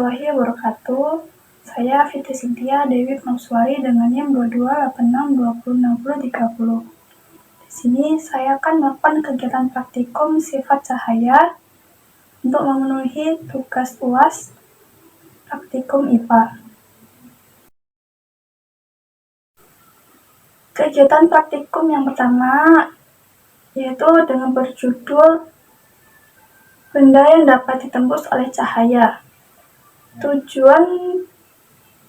warahmatullahi wabarakatuh. Saya Fitri Cynthia Dewi Pramswari dengan NIM 2286206030. Di sini saya akan melakukan kegiatan praktikum sifat cahaya untuk memenuhi tugas UAS praktikum IPA. Kegiatan praktikum yang pertama yaitu dengan berjudul benda yang dapat ditembus oleh cahaya. Tujuan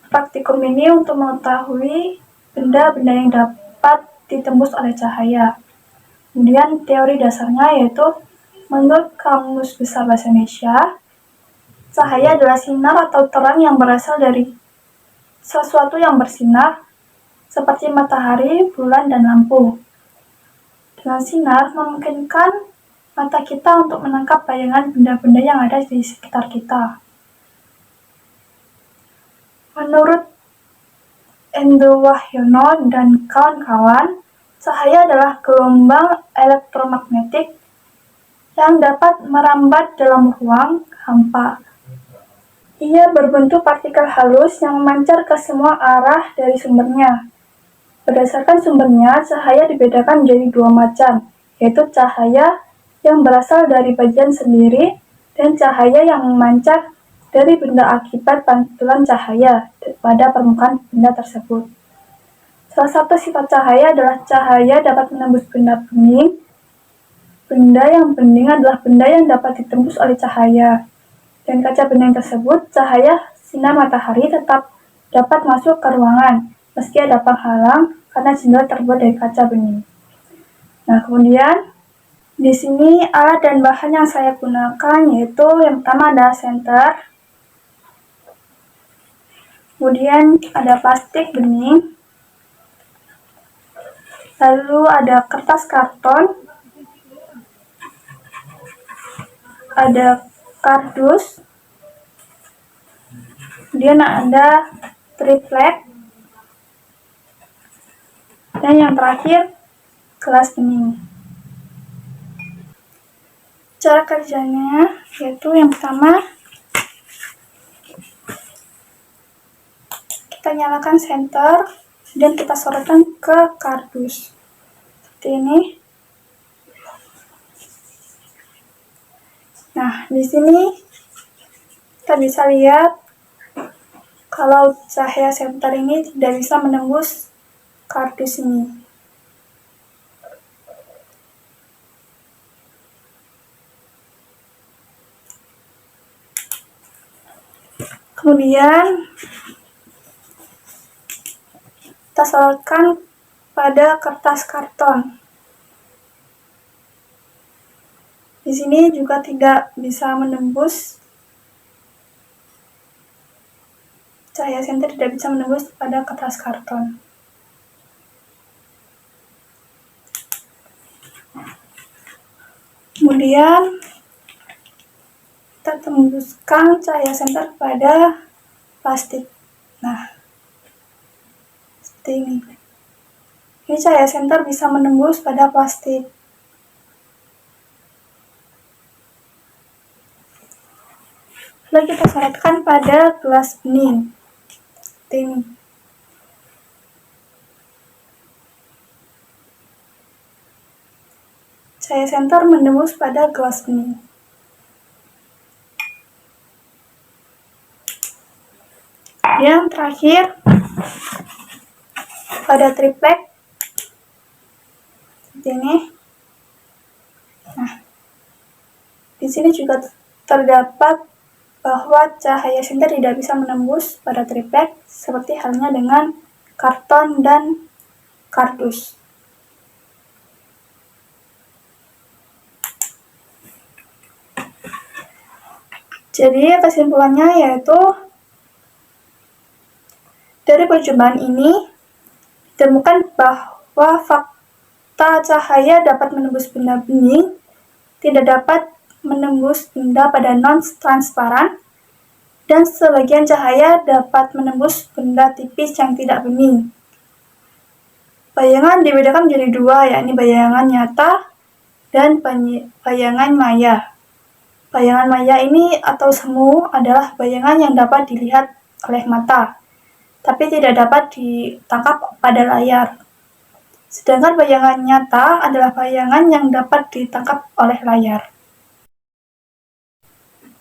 praktikum ini untuk mengetahui benda-benda yang dapat ditembus oleh cahaya. Kemudian teori dasarnya yaitu menurut Kamus Besar Bahasa Indonesia, cahaya adalah sinar atau terang yang berasal dari sesuatu yang bersinar seperti matahari, bulan, dan lampu. Dengan sinar memungkinkan mata kita untuk menangkap bayangan benda-benda yang ada di sekitar kita. Menurut Endo Wahyono dan kawan-kawan, cahaya adalah gelombang elektromagnetik yang dapat merambat dalam ruang hampa. Ia berbentuk partikel halus yang memancar ke semua arah dari sumbernya. Berdasarkan sumbernya, cahaya dibedakan menjadi dua macam, yaitu cahaya yang berasal dari bagian sendiri dan cahaya yang memancar dari benda akibat pantulan cahaya pada permukaan benda tersebut. Salah satu sifat cahaya adalah cahaya dapat menembus benda bening. Benda yang bening adalah benda yang dapat ditembus oleh cahaya. Dan kaca bening tersebut, cahaya sinar matahari tetap dapat masuk ke ruangan, meski ada penghalang karena jendela terbuat dari kaca bening. Nah, kemudian di sini alat dan bahan yang saya gunakan yaitu yang pertama ada senter. Kemudian ada plastik bening, lalu ada kertas karton, ada kardus, kemudian ada triplek, dan yang terakhir gelas bening. Cara kerjanya yaitu yang pertama kita nyalakan senter dan kita sorotkan ke kardus seperti ini. Nah, di sini kita bisa lihat kalau cahaya senter ini tidak bisa menembus kardus ini. Kemudian kita sorotkan pada kertas karton. Di sini juga tidak bisa menembus, cahaya senter tidak bisa menembus pada kertas karton. Kemudian kita tembuskan cahaya senter pada plastik. Nah, seperti ini. Ini cahaya senter bisa menembus pada plastik. Lalu kita sorotkan pada gelas bening. Seperti ini. Cahaya senter menembus pada gelas bening. Yang terakhir pada triplek seperti ini. Nah, di sini juga terdapat bahwa cahaya senter tidak bisa menembus pada triplek seperti halnya dengan karton dan kardus. Jadi kesimpulannya yaitu dari percobaan ini ditemukan bahwa fakta cahaya dapat menembus benda bening, tidak dapat menembus benda pada non-transparan, dan sebagian cahaya dapat menembus benda tipis yang tidak bening. Bayangan dibedakan menjadi dua, yakni bayangan nyata dan bayangan maya. Bayangan maya ini atau semu adalah bayangan yang dapat dilihat oleh mata, tapi tidak dapat ditangkap pada layar. Sedangkan bayangan nyata adalah bayangan yang dapat ditangkap oleh layar.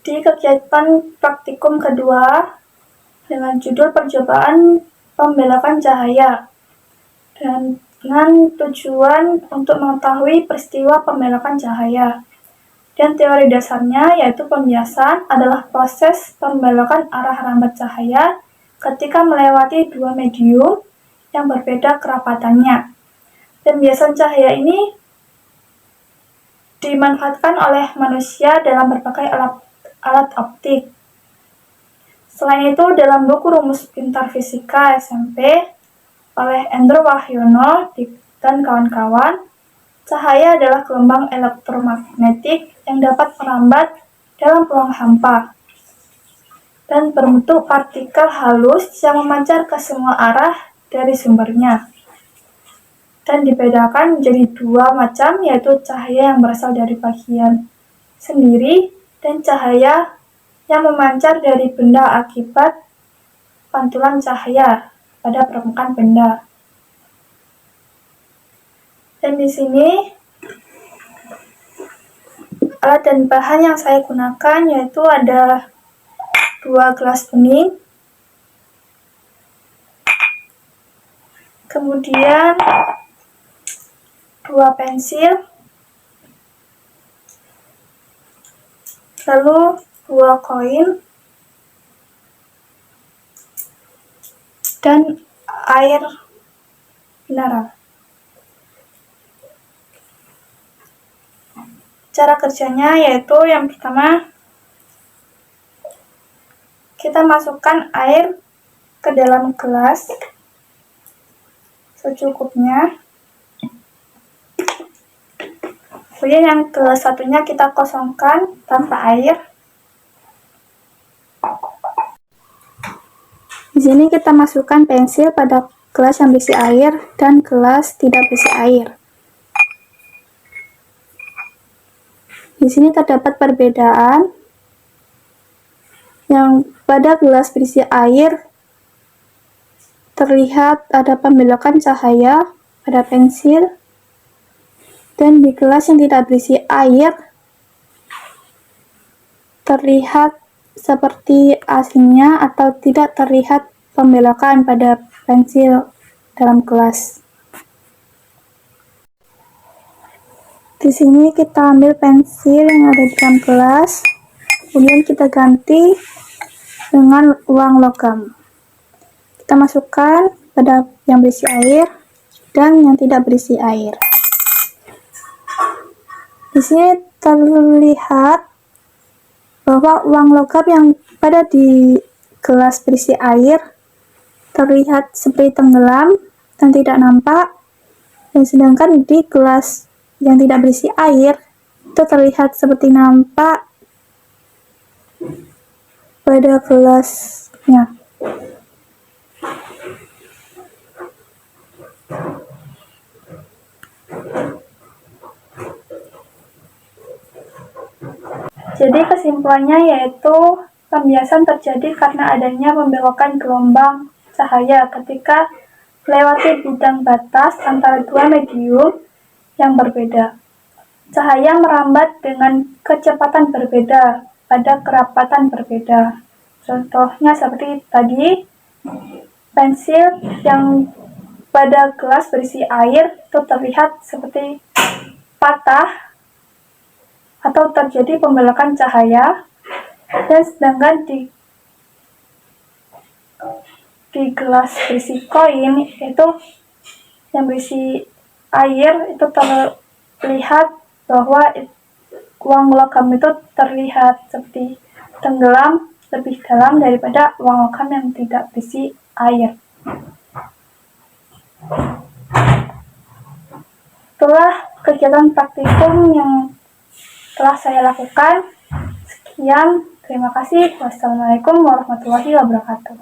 Di kegiatan praktikum kedua dengan judul percobaan pembelokan cahaya dan dengan tujuan untuk mengetahui peristiwa pembelokan cahaya. Dan teori dasarnya yaitu pembiasan adalah proses pembelokan arah rambat cahaya ketika melewati dua medium yang berbeda kerapatannya. Pembiasan cahaya ini dimanfaatkan oleh manusia dalam berbagai alat optik. Selain itu, dalam buku Rumus Pintar Fisika SMP oleh Endro Wahyono dan kawan-kawan, cahaya adalah gelombang elektromagnetik yang dapat merambat dalam ruang hampa dan berbentuk partikel halus yang memancar ke semua arah dari sumbernya. Dan dibedakan menjadi dua macam, yaitu cahaya yang berasal dari bagian sendiri dan cahaya yang memancar dari benda akibat pantulan cahaya pada permukaan benda. Dan di sini alat dan bahan yang saya gunakan yaitu ada 2 gelas bening, kemudian 2 pensil, lalu 2 koin, dan air mineral. Cara kerjanya yaitu yang pertama, kita masukkan air ke dalam gelas secukupnya. Kemudian yang gelas satunya kita kosongkan tanpa air. Di sini kita masukkan pensil pada gelas yang berisi air dan gelas tidak berisi air. Di sini terdapat perbedaan yang pada gelas berisi air terlihat ada pembelokan cahaya pada pensil, dan di gelas yang tidak berisi air terlihat seperti aslinya atau tidak terlihat pembelokan pada pensil dalam gelas. Di sini kita ambil pensil yang ada di dalam gelas, kemudian kita ganti dengan uang logam. Kita masukkan pada yang berisi air dan yang tidak berisi air. Di sini terlihat bahwa uang logam yang pada di gelas berisi air terlihat seperti tenggelam dan tidak nampak, dan sedangkan di gelas yang tidak berisi air itu terlihat seperti nampak pada gelasnya. Jadi kesimpulannya yaitu pembiasan terjadi karena adanya pembelokan gelombang cahaya ketika melewati bidang batas antara dua medium yang berbeda. Cahaya merambat dengan kecepatan berbeda pada kerapatan berbeda. Contohnya seperti tadi, pensil yang pada gelas berisi air itu terlihat seperti patah atau terjadi pembelokan cahaya, dan sedangkan di gelas berisi koin itu yang berisi air itu terlihat bahwa uang logam itu terlihat seperti tenggelam lebih dalam daripada uang logam yang tidak berisi air. Itulah kegiatan praktikum yang telah saya lakukan. Sekian, terima kasih. Wassalamualaikum warahmatullahi wabarakatuh.